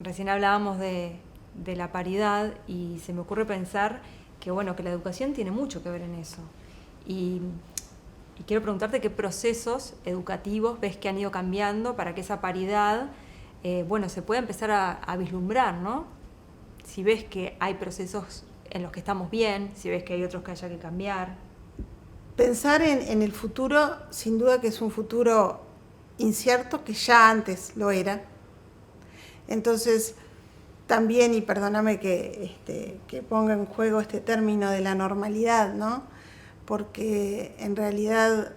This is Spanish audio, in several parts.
Recién hablábamos de la paridad y se me ocurre pensar que, bueno, que la educación tiene mucho que ver en eso. Y, y quiero preguntarte qué procesos educativos ves que han ido cambiando para que esa paridad, bueno, se pueda empezar a vislumbrar, ¿no? Si ves que hay procesos en los que estamos bien, si ves que hay otros que haya que cambiar. Pensar en el futuro, sin duda que es un futuro incierto, que ya antes lo era. Entonces, también, y perdóname que ponga en juego este término de la normalidad, ¿no? Porque en realidad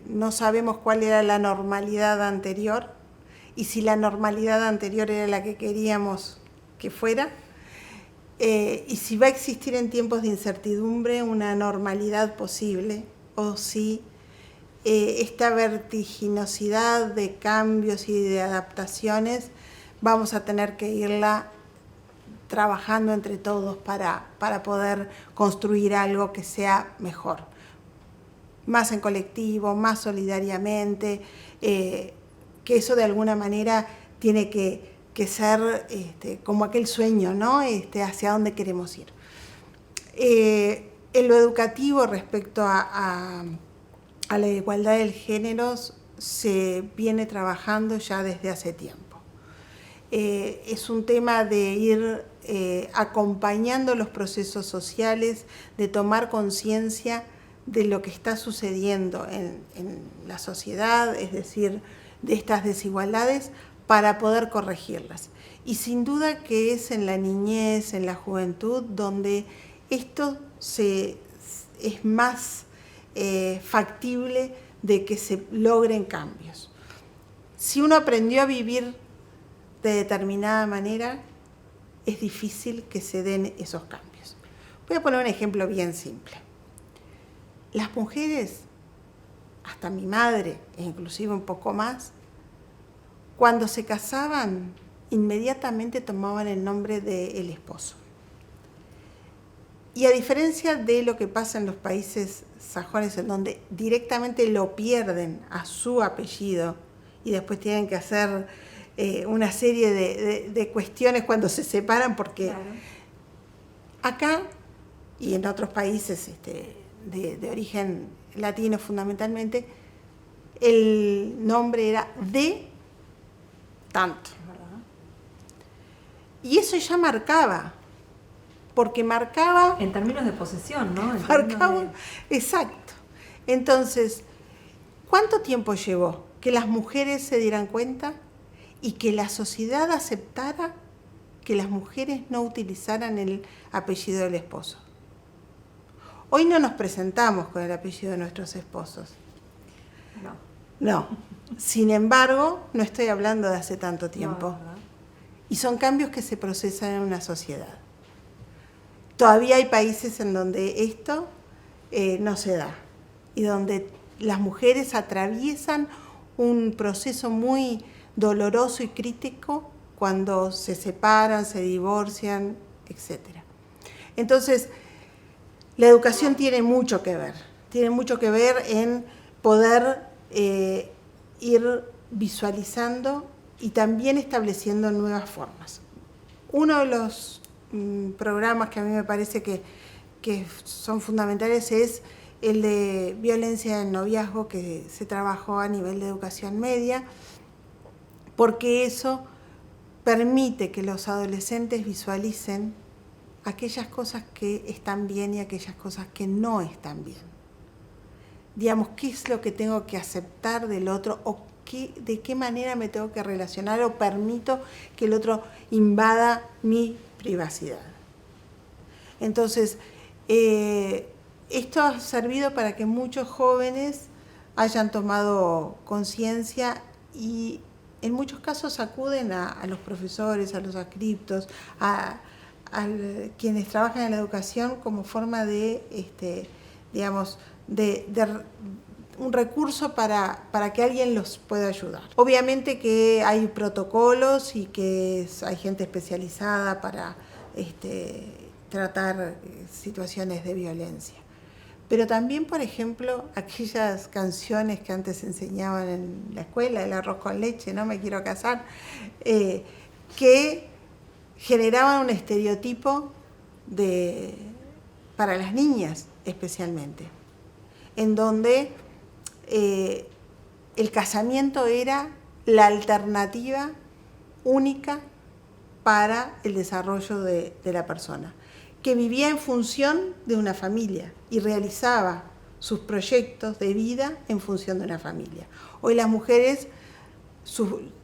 no sabemos cuál era la normalidad anterior y si la normalidad anterior era la que queríamos que fuera. Y si va a existir en tiempos de incertidumbre una normalidad posible, o si esta vertiginosidad de cambios y de adaptaciones vamos a tener que irla trabajando entre todos para poder construir algo que sea mejor. Más en colectivo, más solidariamente, que eso de alguna manera tiene que ser como aquel sueño, ¿no? Hacia dónde queremos ir. En lo educativo respecto a la igualdad de géneros se viene trabajando ya desde hace tiempo. Es un tema de ir acompañando los procesos sociales, de tomar conciencia de lo que está sucediendo en la sociedad, es decir, de estas desigualdades, para poder corregirlas. Y sin duda que es en la niñez, en la juventud, donde esto es más factible de que se logren cambios. Si uno aprendió a vivir de determinada manera, es difícil que se den esos cambios. Voy a poner un ejemplo bien simple. Las mujeres, hasta mi madre, e inclusive un poco más, cuando se casaban, inmediatamente tomaban el nombre del esposo. Y a diferencia de lo que pasa en los países sajones, en donde directamente lo pierden a su apellido y después tienen que hacer una serie de cuestiones cuando se separan, porque claro, acá y en otros países de origen latino fundamentalmente, el nombre era de tanto. Y eso ya marcaba, porque marcaba... En términos de posesión, ¿no? Marcaba, exacto. Entonces, ¿cuánto tiempo llevó que las mujeres se dieran cuenta y que la sociedad aceptara que las mujeres no utilizaran el apellido del esposo? Hoy no nos presentamos con el apellido de nuestros esposos. No. Sin embargo, no estoy hablando de hace tanto tiempo. No. Y son cambios que se procesan en una sociedad. Todavía hay países en donde esto no se da y donde las mujeres atraviesan un proceso muy doloroso y crítico cuando se separan, se divorcian, etc. Entonces, la educación tiene mucho que ver en poder ir visualizando y también estableciendo nuevas formas. Uno de los programas que a mí me parece que son fundamentales es el de violencia en noviazgo, que se trabajó a nivel de educación media, porque eso permite que los adolescentes visualicen aquellas cosas que están bien y aquellas cosas que no están bien. Digamos, ¿qué es lo que tengo que aceptar del otro o de qué manera me tengo que relacionar o permito que el otro invada mi privacidad? Entonces, esto ha servido para que muchos jóvenes hayan tomado conciencia y en muchos casos acuden a los profesores, a los adscriptos, a quienes trabajan en la educación como forma de, un recurso para que alguien los pueda ayudar. Obviamente que hay protocolos y que hay gente especializada para tratar situaciones de violencia. Pero también, por ejemplo, aquellas canciones que antes enseñaban en la escuela, el arroz con leche, no me quiero casar, que generaban un estereotipo para las niñas especialmente, en donde el casamiento era la alternativa única para el desarrollo de la persona, que vivía en función de una familia y realizaba sus proyectos de vida en función de una familia. Hoy las mujeres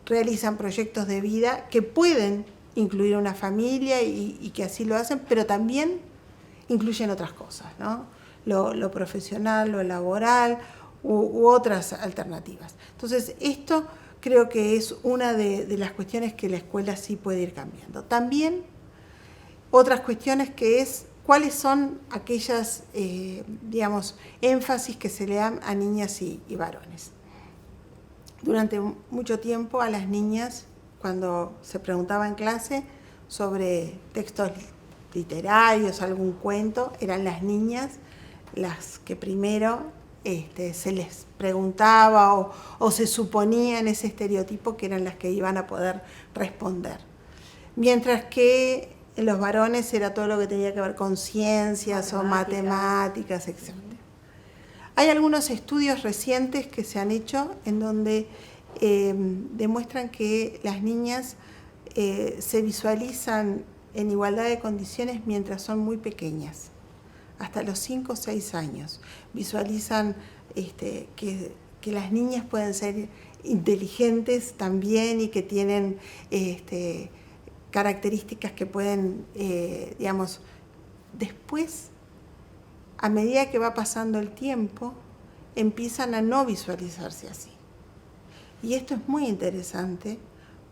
realizan proyectos de vida que pueden incluir una familia y que así lo hacen, pero también incluyen otras cosas, ¿no? Lo profesional, lo laboral u otras alternativas. Entonces, esto creo que es una de las cuestiones que la escuela sí puede ir cambiando. También otras cuestiones que es cuáles son aquellas, énfasis que se le dan a niñas y varones. Durante mucho tiempo a las niñas, cuando se preguntaba en clase sobre textos literarios, algún cuento, eran las niñas las que primero se les preguntaba o se suponía en ese estereotipo que eran las que iban a poder responder. Mientras que en los varones era todo lo que tenía que ver con ciencias o matemáticas, etc. Hay algunos estudios recientes que se han hecho en donde demuestran que las niñas se visualizan en igualdad de condiciones mientras son muy pequeñas, hasta los 5 o 6 años. Visualizan que las niñas pueden ser inteligentes también y que tienen características que pueden, después, a medida que va pasando el tiempo, empiezan a no visualizarse así. Y esto es muy interesante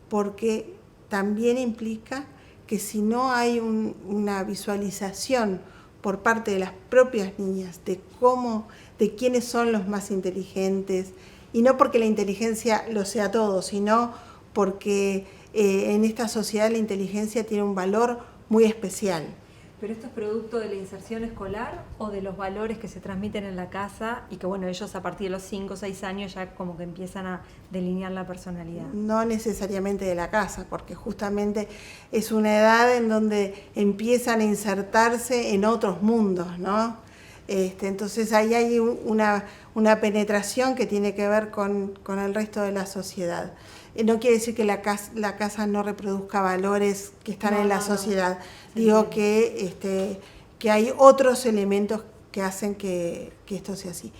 porque también implica que si no hay una visualización por parte de las propias niñas de quiénes son los más inteligentes, y no porque la inteligencia lo sea todo, sino porque en esta sociedad la inteligencia tiene un valor muy especial. ¿Pero esto es producto de la inserción escolar o de los valores que se transmiten en la casa y que, bueno, ellos a partir de los 5 o 6 años ya como que empiezan a delinear la personalidad? No necesariamente de la casa, porque justamente es una edad en donde empiezan a insertarse en otros mundos, ¿no? Entonces ahí hay una penetración que tiene que ver con el resto de la sociedad. No quiere decir que la casa no reproduzca valores que están en la sociedad. Digo que hay otros elementos que hacen que esto sea así.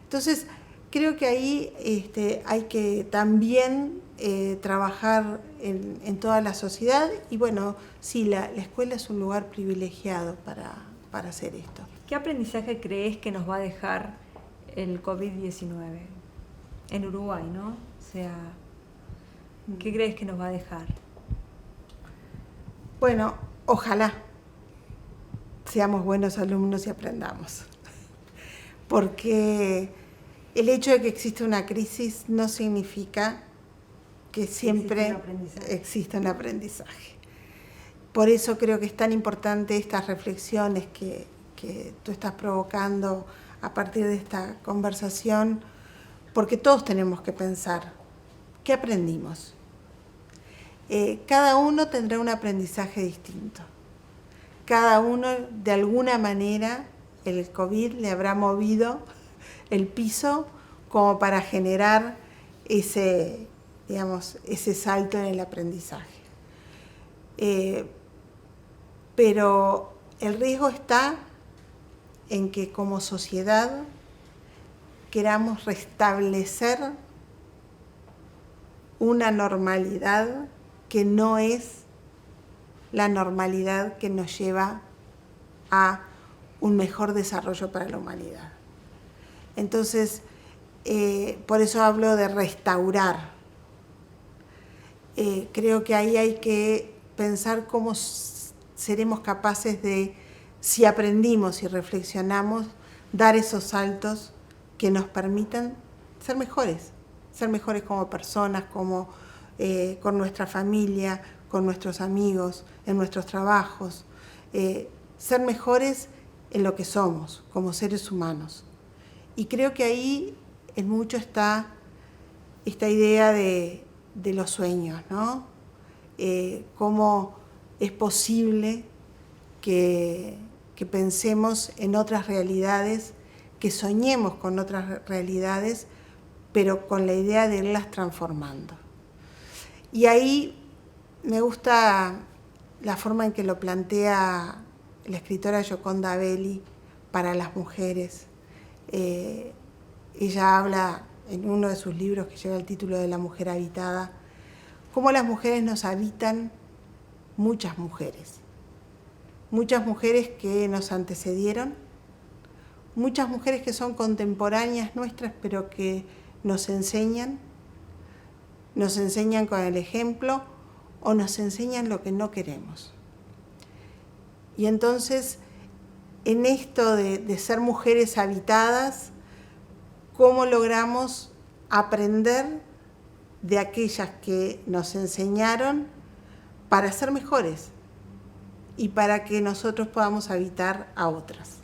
Entonces, creo que ahí hay que también trabajar en toda la sociedad. Y bueno, sí, la escuela es un lugar privilegiado para hacer esto. ¿Qué aprendizaje crees que nos va a dejar el COVID-19 en Uruguay, ¿no? O sea, ¿qué crees que nos va a dejar? Bueno, ojalá seamos buenos alumnos y aprendamos. Porque el hecho de que exista una crisis no significa que siempre exista un aprendizaje. Por eso creo que es tan importante estas reflexiones que tú estás provocando a partir de esta conversación, porque todos tenemos que pensar, ¿qué aprendimos? Cada uno tendrá un aprendizaje distinto. Cada uno, de alguna manera, el COVID le habrá movido el piso como para generar ese salto en el aprendizaje. Pero el riesgo está en que como sociedad queramos restablecer una normalidad que no es la normalidad que nos lleva a un mejor desarrollo para la humanidad. Entonces, por eso hablo de restaurar. Creo que ahí hay que pensar cómo seremos capaces de, si aprendimos y reflexionamos, dar esos saltos que nos permitan ser mejores como personas, con nuestra familia, con nuestros amigos, en nuestros trabajos, ser mejores en lo que somos como seres humanos. Y creo que ahí en mucho está esta idea de los sueños, ¿no? cómo es posible que pensemos en otras realidades, que soñemos con otras realidades, pero con la idea de irlas transformando. Y ahí me gusta la forma en que lo plantea la escritora Gioconda Belli para las mujeres. Ella habla en uno de sus libros que lleva el título de La mujer habitada, cómo las mujeres nos habitan muchas mujeres que nos antecedieron, muchas mujeres que son contemporáneas nuestras, pero que nos enseñan con el ejemplo o nos enseñan lo que no queremos. Y entonces, en esto de ser mujeres habitadas, ¿cómo logramos aprender de aquellas que nos enseñaron para ser mejores y para que nosotros podamos habitar a otras?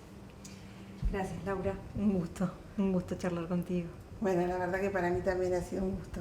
Gracias, Laura. Un gusto charlar contigo. Bueno, la verdad que para mí también ha sido un gusto.